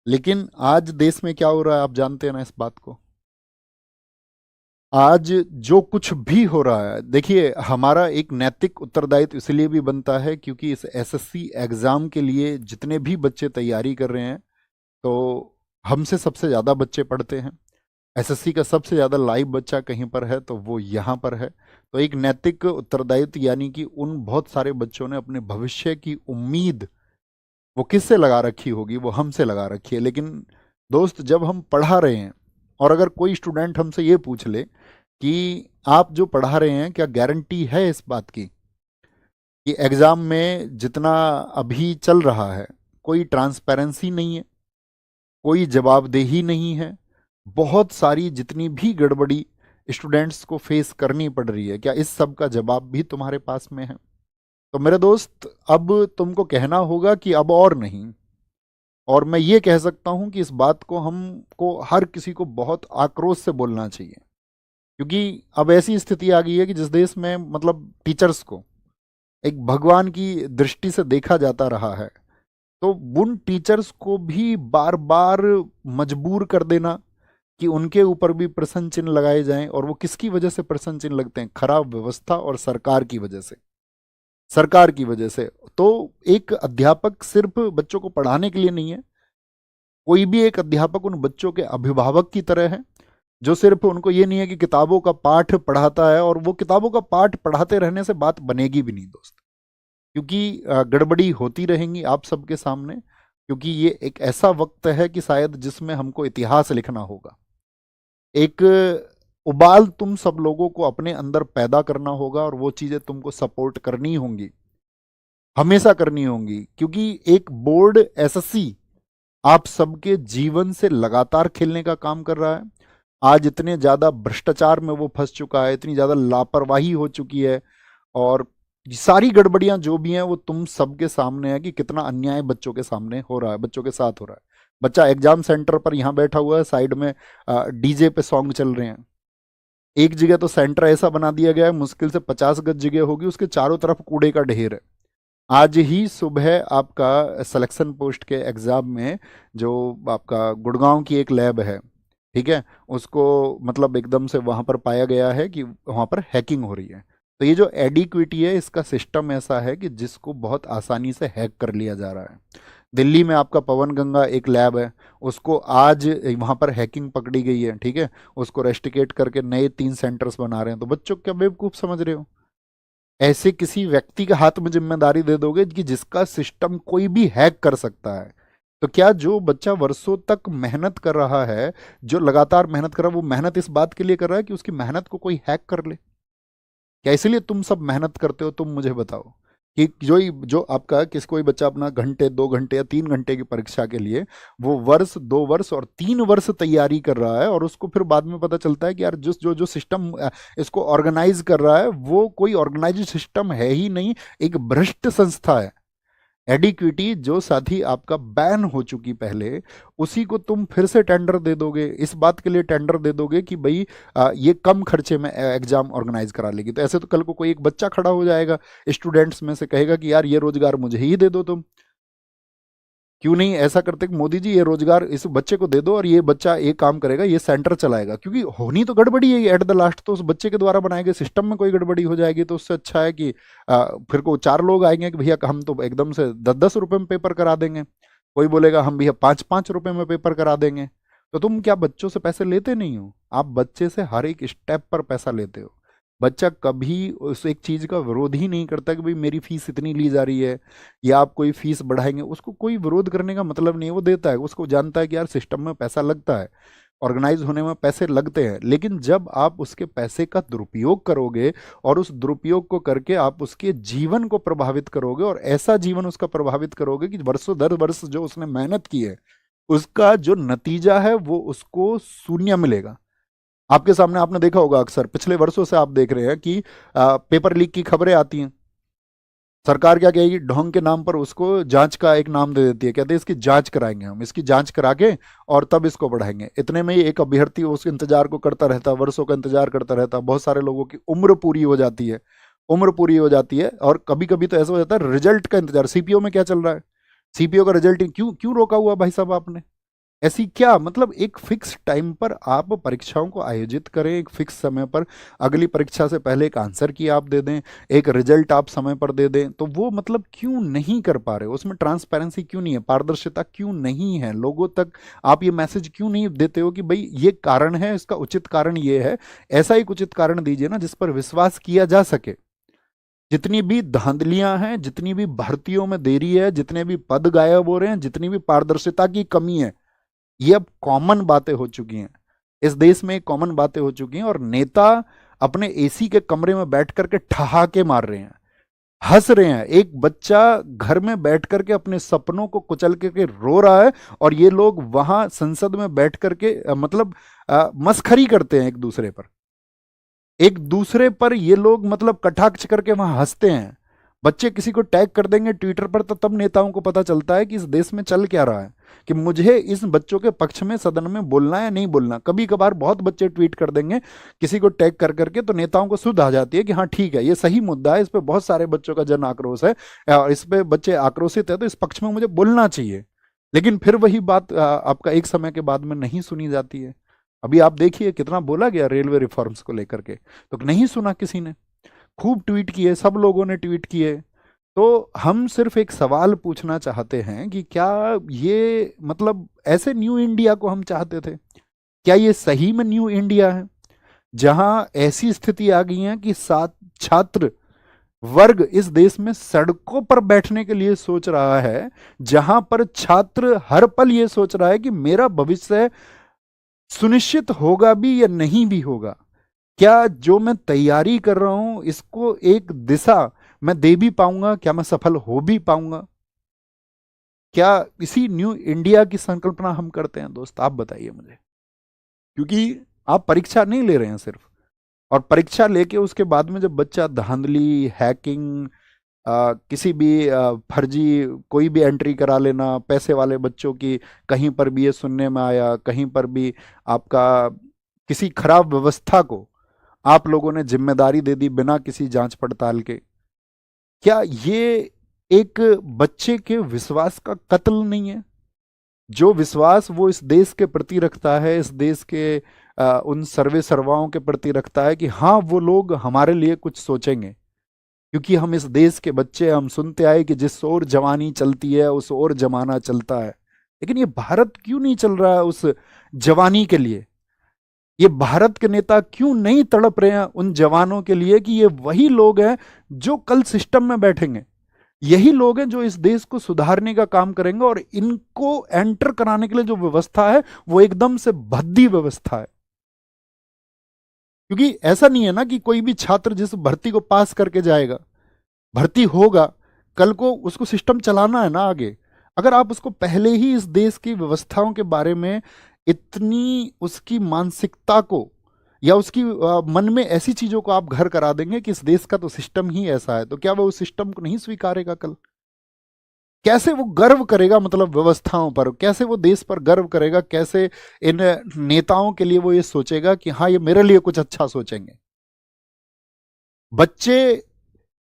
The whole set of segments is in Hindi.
लेकिन आज देश में क्या हो रहा है आप जानते हैं ना इस बात को। आज जो कुछ भी हो रहा है, देखिए हमारा एक नैतिक उत्तरदायित्व इसलिए भी बनता है क्योंकि इस एसएससी एग्जाम के लिए जितने भी बच्चे तैयारी कर रहे हैं, तो हमसे सबसे ज़्यादा बच्चे पढ़ते हैं। एसएससी का सबसे ज़्यादा लाइव बच्चा कहीं पर है तो वो यहाँ पर है। तो एक नैतिक उत्तरदायित्व यानी कि उन बहुत सारे बच्चों ने अपने भविष्य की उम्मीद वो किससे लगा रखी होगी, वो हमसे लगा रखी है। लेकिन दोस्त, जब हम पढ़ा रहे हैं और अगर कोई स्टूडेंट हमसे ये पूछ ले कि आप जो पढ़ा रहे हैं क्या गारंटी है इस बात की कि एग्ज़ाम में जितना अभी चल रहा है कोई ट्रांसपेरेंसी नहीं है, कोई जवाबदेही नहीं है, बहुत सारी जितनी भी गड़बड़ी स्टूडेंट्स को फेस करनी पड़ रही है, क्या इस सब का जवाब भी तुम्हारे पास में है? तो मेरे दोस्त, अब तुमको कहना होगा कि अब और नहीं। और मैं ये कह सकता हूं कि इस बात को हमको हर किसी को बहुत आक्रोश से बोलना चाहिए, क्योंकि अब ऐसी स्थिति आ गई है कि जिस देश में मतलब टीचर्स को एक भगवान की दृष्टि से देखा जाता रहा है, तो उन टीचर्स को भी बार बार मजबूर कर देना कि उनके ऊपर भी प्रश्न चिन्ह लगाए जाएं। और वो किसकी वजह से प्रश्न चिन्ह लगते हैं? खराब व्यवस्था और सरकार की वजह से। सरकार की वजह से। तो एक अध्यापक सिर्फ बच्चों को पढ़ाने के लिए नहीं है, कोई भी एक अध्यापक उन बच्चों के अभिभावक की तरह है, जो सिर्फ उनको ये नहीं है कि किताबों का पाठ पढ़ाता है और वो किताबों का पाठ पढ़ाते रहने से बात बनेगी भी नहीं दोस्त। क्योंकि गड़बड़ी होती रहेंगी आप सबके सामने, क्योंकि ये एक ऐसा वक्त है कि शायद जिसमें हमको इतिहास लिखना होगा। एक उबाल तुम सब लोगों को अपने अंदर पैदा करना होगा और वो चीज़ें तुमको सपोर्ट करनी होंगी, हमेशा करनी होंगी, क्योंकि एक बोर्ड एसएससी आप सबके जीवन से लगातार खेलने का काम कर रहा है। आज इतने ज़्यादा भ्रष्टाचार में वो फंस चुका है, इतनी ज़्यादा लापरवाही हो चुकी है, और सारी गड़बड़ियां जो भी हैं वो तुम सबके सामने है कि कितना अन्याय बच्चों के सामने हो रहा है, बच्चों के साथ हो रहा है। बच्चा एग्जाम सेंटर पर यहाँ बैठा हुआ है, साइड में डीजे पे सॉन्ग चल रहे हैं। एक जगह तो सेंटर ऐसा बना दिया गया है, मुश्किल से 50 गज जगह होगी, उसके चारों तरफ कूड़े का ढेर है। आज ही सुबह आपका सिलेक्शन पोस्ट के एग्जाम में जो आपका गुड़गांव की एक लैब है, ठीक है, उसको मतलब एकदम से वहां पर पाया गया है कि वहां पर हैकिंग हो रही है। तो ये जो एडिक्विटी है, इसका सिस्टम ऐसा है कि जिसको बहुत आसानी से हैक कर लिया जा रहा है। दिल्ली में आपका पवन गंगा एक लैब है, उसको आज वहां पर हैकिंग पकड़ी गई है, ठीक है। उसको रेस्टिकेट करके नए 3 सेंटर्स बना रहे हैं। तो बच्चों क्या बेवकूफ समझ रहे हो? ऐसे किसी व्यक्ति के हाथ में जिम्मेदारी दे दोगे कि जिसका सिस्टम कोई भी हैक कर सकता है? तो क्या जो बच्चा वर्षों तक मेहनत कर रहा है, जो लगातार मेहनत कर रहा है, वो मेहनत इस बात के लिए कर रहा है कि उसकी मेहनत को कोई हैक कर ले? क्या इसलिए तुम सब मेहनत करते हो? तुम मुझे बताओ कि जो आपका किस कोई बच्चा अपना घंटे 2 घंटे या 3 घंटे की परीक्षा के लिए वो वर्ष 2 वर्ष और 3 वर्ष तैयारी कर रहा है, और उसको फिर बाद में पता चलता है कि यार जिस जो जो सिस्टम इसको ऑर्गेनाइज कर रहा है वो कोई ऑर्गेनाइज सिस्टम है ही नहीं, एक भ्रष्ट संस्था है। एडिक्विटी जो साथी आपका बैन हो चुकी पहले, उसी को तुम फिर से टेंडर दे दोगे, इस बात के लिए टेंडर दे दोगे कि भाई ये कम खर्चे में एग्जाम ऑर्गेनाइज करा लेगी। तो ऐसे तो कल को कोई एक बच्चा खड़ा हो जाएगा स्टूडेंट्स में से, कहेगा कि यार ये रोजगार मुझे ही दे दो तुम। क्यों नहीं ऐसा करते कि मोदी जी ये रोजगार इस बच्चे को दे दो और ये बच्चा एक काम करेगा, ये सेंटर चलाएगा। क्योंकि होनी तो गड़बड़ी है एट द लास्ट, तो उस बच्चे के द्वारा बनाए गए सिस्टम में कोई गड़बड़ी हो जाएगी, तो उससे अच्छा है कि फिर को 4 लोग आएंगे कि भैया हम तो एकदम से 10-10 रुपए में पेपर करा देंगे। कोई बोलेगा हम भैया 5-5 रुपए में पेपर करा देंगे। तो तुम क्या बच्चों से पैसे लेते नहीं हो? आप बच्चे से हर एक स्टेप पर पैसा लेते हो। बच्चा कभी उस एक चीज का विरोध ही नहीं करता कि भाई मेरी फीस इतनी ली जा रही है या आप कोई फीस बढ़ाएंगे। उसको कोई विरोध करने का मतलब नहीं है, वो देता है। उसको जानता है कि यार सिस्टम में पैसा लगता है, ऑर्गेनाइज होने में पैसे लगते हैं। लेकिन जब आप उसके पैसे का दुरुपयोग करोगे और उस दुरुपयोग को करके आप उसके जीवन को प्रभावित करोगे, और ऐसा जीवन उसका प्रभावित करोगे कि वर्षों दर वर्ष जो उसने मेहनत की है उसका जो नतीजा है वो उसको शून्य मिलेगा। आपके सामने आपने देखा होगा, अक्सर पिछले वर्षों से आप देख रहे हैं कि पेपर लीक की खबरें आती हैं। सरकार क्या कहेगी? ढोंग के नाम पर उसको जांच का एक नाम दे देती है, कहते हैं इसकी जांच कराएंगे, हम इसकी जांच करा के और तब इसको बढ़ाएंगे। इतने में ही एक अभ्यर्थी उस इंतजार को करता रहता है, वर्षों का इंतजार करता रहता है। बहुत सारे लोगों की उम्र पूरी हो जाती है, उम्र पूरी हो जाती है, और कभी कभी तो ऐसा हो जाता है रिजल्ट का इंतजार। सीपीओ में क्या चल रहा है? सीपीओ का रिजल्ट क्यों क्यों रोका हुआ भाई साहब आपने? ऐसी क्या, मतलब एक फिक्स टाइम पर आप परीक्षाओं को आयोजित करें, एक फिक्स समय पर अगली परीक्षा से पहले एक आंसर की आप दे दें, एक रिजल्ट आप समय पर दे दें, तो वो मतलब क्यों नहीं कर पा रहे? उसमें ट्रांसपेरेंसी क्यों नहीं है, पारदर्शिता क्यों नहीं है, लोगों तक आप ये मैसेज क्यों नहीं देते हो कि भाई ये कारण है, इसका उचित कारण ये है? ऐसा एक उचित कारण दीजिए ना जिस पर विश्वास किया जा सके। जितनी भी धांधलियां हैं, जितनी भी भर्तियों में देरी है, जितने भी पद गायब हो रहे हैं, जितनी भी पारदर्शिता की कमी है, ये अब कॉमन बातें हो चुकी हैं। इस देश में कॉमन बातें हो चुकी हैं और नेता अपने एसी के कमरे में बैठ करके ठहाके मार रहे हैं, हंस रहे हैं। एक बच्चा घर में बैठ करके अपने सपनों को कुचल करके रो रहा है और ये लोग वहां संसद में बैठ करके मतलब मस्खरी करते हैं एक दूसरे पर ये लोग मतलब कटाक्ष करके वहां हंसते हैं। बच्चे किसी को टैग कर देंगे ट्विटर पर तो तब नेताओं को पता चलता है कि इस देश में चल क्या रहा है, कि मुझे इस बच्चों के पक्ष में सदन में बोलना है या नहीं बोलना। कभी कभार बहुत बच्चे ट्वीट कर देंगे किसी को टैग कर करके, तो नेताओं को सुध आ जाती है कि हाँ ठीक है, ये सही मुद्दा है, इस पर बहुत सारे बच्चों का जन आक्रोश है और इस पे बच्चे आक्रोशित है, तो इस पक्ष में मुझे बोलना चाहिए। लेकिन फिर वही बात आपका एक समय के बाद में नहीं सुनी जाती है। अभी आप देखिए कितना बोला गया रेलवे रिफॉर्म्स को लेकर के, तो नहीं सुना किसी ने। खूब ट्वीट किए, सब लोगों ने ट्वीट किए। तो हम सिर्फ एक सवाल पूछना चाहते हैं कि क्या ये मतलब ऐसे न्यू इंडिया को हम चाहते थे? क्या ये सही में न्यू इंडिया है जहां ऐसी स्थिति आ गई है कि सात छात्र वर्ग इस देश में सड़कों पर बैठने के लिए सोच रहा है, जहां पर छात्र हर पल ये सोच रहा है कि मेरा भविष्य सुनिश्चित होगा भी या नहीं भी होगा? क्या जो मैं तैयारी कर रहा हूं इसको एक दिशा मैं दे भी पाऊंगा? क्या मैं सफल हो भी पाऊंगा? क्या इसी न्यू इंडिया की संकल्पना हम करते हैं दोस्त? आप बताइए मुझे। क्योंकि आप परीक्षा नहीं ले रहे हैं सिर्फ, और परीक्षा लेके उसके बाद में जब बच्चा धांधली, हैकिंग, किसी भी फर्जी कोई भी एंट्री करा लेना, पैसे वाले बच्चों की, कहीं पर भी ये सुनने में आया, कहीं पर भी आपका किसी खराब व्यवस्था को आप लोगों ने जिम्मेदारी दे दी बिना किसी जांच पड़ताल के। क्या ये एक बच्चे के विश्वास का कत्ल नहीं है? जो विश्वास वो इस देश के प्रति रखता है, इस देश के उन सर्वे सर्वाओं के प्रति रखता है कि हाँ वो लोग हमारे लिए कुछ सोचेंगे, क्योंकि हम इस देश के बच्चे, हम सुनते आए कि जिस ओर जवानी चलती है उस ओर जमाना चलता है। लेकिन ये भारत क्यों नहीं चल रहा है उस जवानी के लिए? ये भारत के नेता क्यों नहीं तड़प रहे हैं उन जवानों के लिए कि ये वही लोग हैं जो कल सिस्टम में बैठेंगे, यही लोग हैं जो इस देश को सुधारने का काम करेंगे, और इनको एंटर कराने के लिए जो व्यवस्था है वो एकदम से भद्दी व्यवस्था है। क्योंकि ऐसा नहीं है ना कि कोई भी छात्र जिस भर्ती को पास करके जाएगा, भर्ती होगा, कल को उसको सिस्टम चलाना है ना आगे। अगर आप उसको पहले ही इस देश की व्यवस्थाओं के बारे में इतनी उसकी मानसिकता को या उसकी मन में ऐसी चीजों को आप घर करा देंगे कि इस देश का तो सिस्टम ही ऐसा है, तो क्या वो उस सिस्टम को नहीं स्वीकारेगा कल? कैसे वो गर्व करेगा मतलब व्यवस्थाओं पर? कैसे वो देश पर गर्व करेगा? कैसे इन नेताओं के लिए वो ये सोचेगा कि हाँ ये मेरे लिए कुछ अच्छा सोचेंगे? बच्चे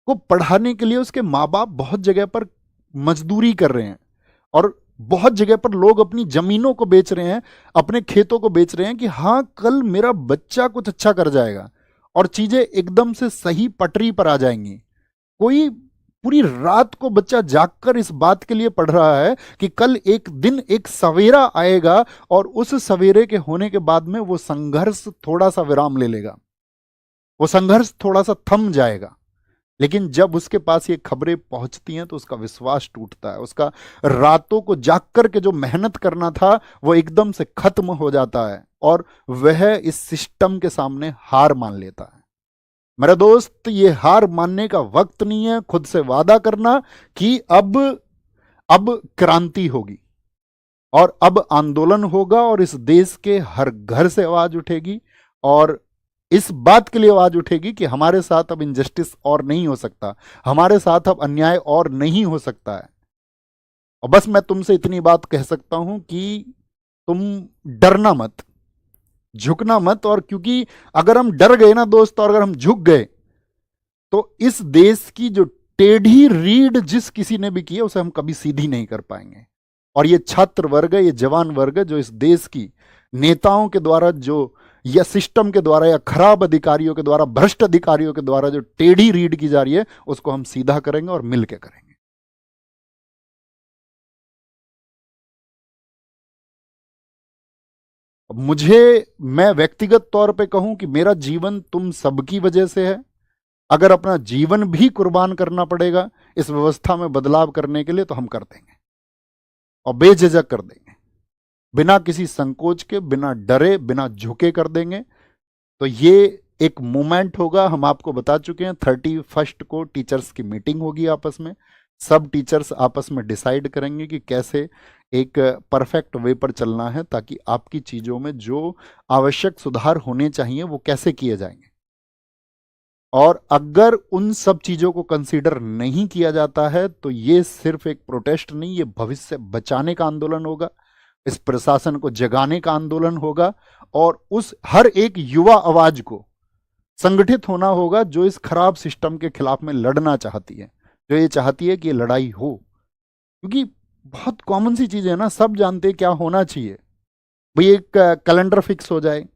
को पढ़ाने के लिए उसके माँ बाप बहुत जगह पर मजदूरी कर रहे हैं, और बहुत जगह पर लोग अपनी जमीनों को बेच रहे हैं, अपने खेतों को बेच रहे हैं कि हाँ कल मेरा बच्चा कुछ अच्छा कर जाएगा और चीजें एकदम से सही पटरी पर आ जाएंगी। कोई पूरी रात को बच्चा जागकर इस बात के लिए पढ़ रहा है कि कल एक दिन एक सवेरा आएगा और उस सवेरे के होने के बाद में वो संघर्ष थोड़ा सा विराम ले लेगा, वो संघर्ष थोड़ा सा थम जाएगा। लेकिन जब उसके पास ये खबरें पहुंचती हैं तो उसका विश्वास टूटता है, उसका रातों को जाग कर के जो मेहनत करना था वो एकदम से खत्म हो जाता है और वह इस सिस्टम के सामने हार मान लेता है। मेरा दोस्त, ये हार मानने का वक्त नहीं है। खुद से वादा करना कि अब क्रांति होगी और अब आंदोलन होगा और इस देश के हर घर से आवाज उठेगी और इस बात के लिए आवाज उठेगी कि हमारे साथ अब इनजस्टिस और नहीं हो सकता, हमारे साथ अब अन्याय और नहीं हो सकता है। और बस मैं तुमसे इतनी बात कह सकता हूं कि तुम डरना मत, झुकना मत। और क्योंकि अगर हम डर गए ना दोस्त, और अगर हम झुक गए तो इस देश की जो टेढ़ी रीढ़ जिस किसी ने भी की है उसे हम कभी सीधी नहीं कर पाएंगे। और ये छात्र वर्ग है, ये जवान वर्ग है, जो इस देश की नेताओं के द्वारा जो, या सिस्टम के द्वारा, या खराब अधिकारियों के द्वारा, भ्रष्ट अधिकारियों के द्वारा जो टेढ़ी रीड की जा रही है, उसको हम सीधा करेंगे और मिलकर करेंगे। मैं व्यक्तिगत तौर पे कहूं कि मेरा जीवन तुम सबकी वजह से है। अगर अपना जीवन भी कुर्बान करना पड़ेगा इस व्यवस्था में बदलाव करने के लिए, तो हम कर देंगे और बेझिझक कर देंगे, बिना किसी संकोच के, बिना डरे, बिना झुके कर देंगे। तो ये एक मूवमेंट होगा। हम आपको बता चुके हैं 31 को टीचर्स की मीटिंग होगी आपस में। सब टीचर्स आपस में डिसाइड करेंगे कि कैसे एक परफेक्ट वे पर चलना है, ताकि आपकी चीज़ों में जो आवश्यक सुधार होने चाहिए वो कैसे किए जाएंगे। और अगर उन सब चीज़ों को कंसीडर नहीं किया जाता है, तो ये सिर्फ एक प्रोटेस्ट नहीं, ये भविष्य बचाने का आंदोलन होगा, इस प्रशासन को जगाने का आंदोलन होगा, और उस हर एक युवा आवाज को संगठित होना होगा जो इस खराब सिस्टम के खिलाफ में लड़ना चाहती है, जो ये चाहती है कि ये लड़ाई हो। क्योंकि बहुत कॉमन सी चीज़ है ना, सब जानते हैं क्या होना चाहिए। भाई एक कैलेंडर फिक्स हो जाए,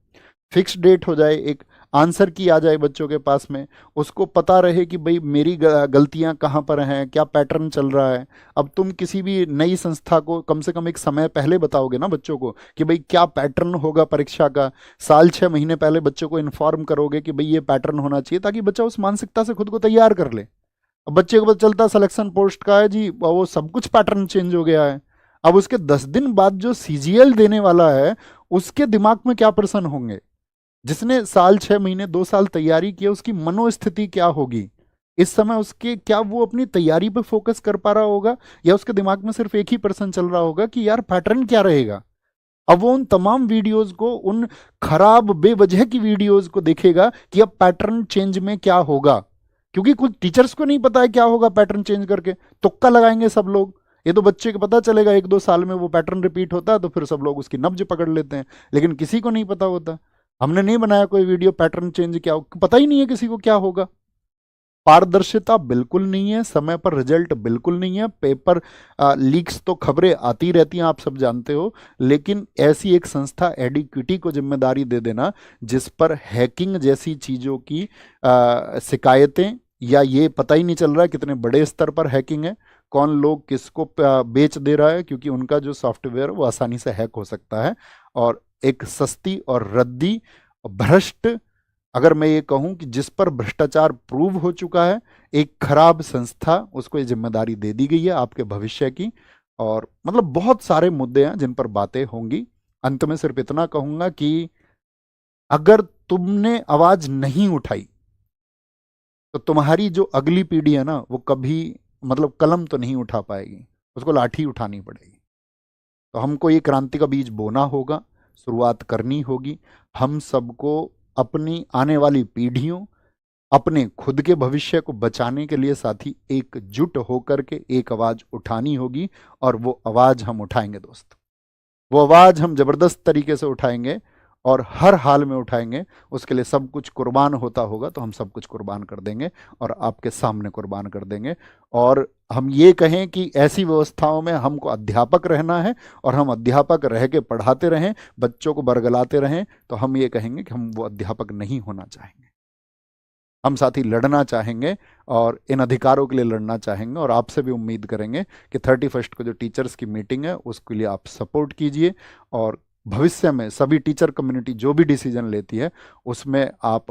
फिक्स डेट हो जाए, एक आंसर की आ जाए बच्चों के पास में, उसको पता रहे कि भाई मेरी गलतियां कहाँ पर हैं, क्या पैटर्न चल रहा है। अब तुम किसी भी नई संस्था को कम से कम एक समय पहले बताओगे ना बच्चों को कि भाई क्या पैटर्न होगा परीक्षा का, साल 6 महीने पहले बच्चों को इन्फॉर्म करोगे कि भाई ये पैटर्न होना चाहिए, ताकि बच्चा उस मानसिकता से खुद को तैयार कर ले। अब बच्चे को पता चलता सिलेक्शन पोस्ट का है जी, वो सब कुछ पैटर्न चेंज हो गया है। अब उसके 10 दिन बाद जो सीजीएल देने वाला है, उसके दिमाग में क्या प्रश्न होंगे। जिसने साल 6 महीने 2 साल तैयारी की, उसकी मनोस्थिति क्या होगी इस समय, उसके क्या वो अपनी तैयारी पे फोकस कर पा रहा होगा, या उसके दिमाग में सिर्फ एक ही प्रश्न चल रहा होगा कि यार पैटर्न क्या रहेगा। अब वो उन तमाम वीडियोस को, उन खराब बेवजह की वीडियोस को देखेगा कि अब पैटर्न चेंज में क्या होगा। क्योंकि कुछ टीचर्स को नहीं पता है क्या होगा पैटर्न चेंज करके, तुक्का लगाएंगे सब लोग। ये तो बच्चे को पता चलेगा 1-2 साल में वो पैटर्न रिपीट होता है, तो फिर सब लोग उसकी नब्ज पकड़ लेते हैं, लेकिन किसी को नहीं पता होता। हमने नहीं बनाया कोई वीडियो पैटर्न चेंज क्या हो, पता ही नहीं है किसी को क्या होगा। पारदर्शिता बिल्कुल नहीं है, समय पर रिजल्ट बिल्कुल नहीं है, पेपर लीक्स तो खबरें आती रहती हैं, आप सब जानते हो। लेकिन ऐसी एक संस्था एडिक्विटी को जिम्मेदारी दे देना, जिस पर हैकिंग जैसी चीज़ों की शिकायतें, या ये पता ही नहीं चल रहा है कितने बड़े स्तर पर हैकिंग है, कौन लोग किसको बेच दे रहा है, क्योंकि उनका जो सॉफ्टवेयर वो आसानी से हैक हो सकता है। और एक सस्ती और रद्दी भ्रष्ट, अगर मैं ये कहूं कि जिस पर भ्रष्टाचार प्रूव हो चुका है, एक खराब संस्था, उसको ये जिम्मेदारी दे दी गई है आपके भविष्य की। और मतलब बहुत सारे मुद्दे हैं जिन पर बातें होंगी। अंत में सिर्फ इतना कहूंगा कि अगर तुमने आवाज नहीं उठाई, तो तुम्हारी जो अगली पीढ़ी है ना, वो कभी मतलब कलम तो नहीं उठा पाएगी, उसको लाठी उठानी पड़ेगी। तो हमको ये क्रांति का बीज बोना होगा, शुरुआत करनी होगी। हम सबको अपनी आने वाली पीढ़ियों, अपने खुद के भविष्य को बचाने के लिए साथी एकजुट होकर के एक आवाज उठानी होगी। और वो आवाज हम उठाएंगे दोस्त, वो आवाज हम जबरदस्त तरीके से उठाएंगे, और हर हाल में उठाएंगे। उसके लिए सब कुछ कुर्बान होता होगा तो हम सब कुछ कुर्बान कर देंगे, और आपके सामने कुर्बान कर देंगे। और हम ये कहें कि ऐसी व्यवस्थाओं में हमको अध्यापक रहना है, और हम अध्यापक रह के पढ़ाते रहें, बच्चों को बरगलाते रहें, तो हम ये कहेंगे कि हम वो अध्यापक नहीं होना चाहेंगे। हम साथी लड़ना चाहेंगे, और इन अधिकारों के लिए लड़ना चाहेंगे। और आपसे भी उम्मीद करेंगे कि 31 को जो टीचर्स की मीटिंग है उसके लिए आप सपोर्ट कीजिए, और भविष्य में सभी टीचर कम्युनिटी जो भी डिसीजन लेती है उसमें आप